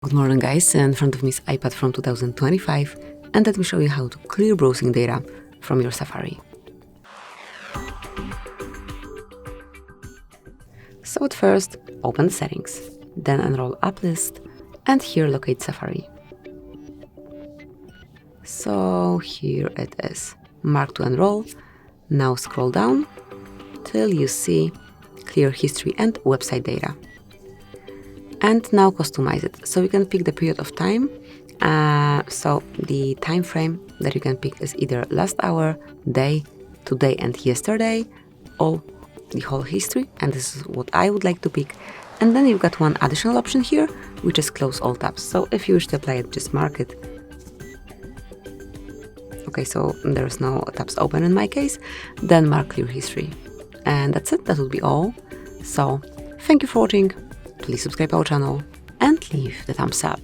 Good morning guys, in front of me is iPad from 2025 and let me show you how to clear browsing data from your Safari. So at first, open the settings, then enroll app list and here locate Safari. So here it is, mark to enroll. Now scroll down till you see clear history and website data. And now customize it. So you can pick the period of time. So the time frame that you can pick is either last hour, day, today and yesterday, or the whole history. And this is what I would like to pick. And then you've got one additional option here, which is close all tabs. So if you wish to apply it, just mark it. Okay, so there's no tabs open in my case. Then mark clear history. And that's it. That would be all. So thank you for watching. Please subscribe our channel and leave the thumbs up.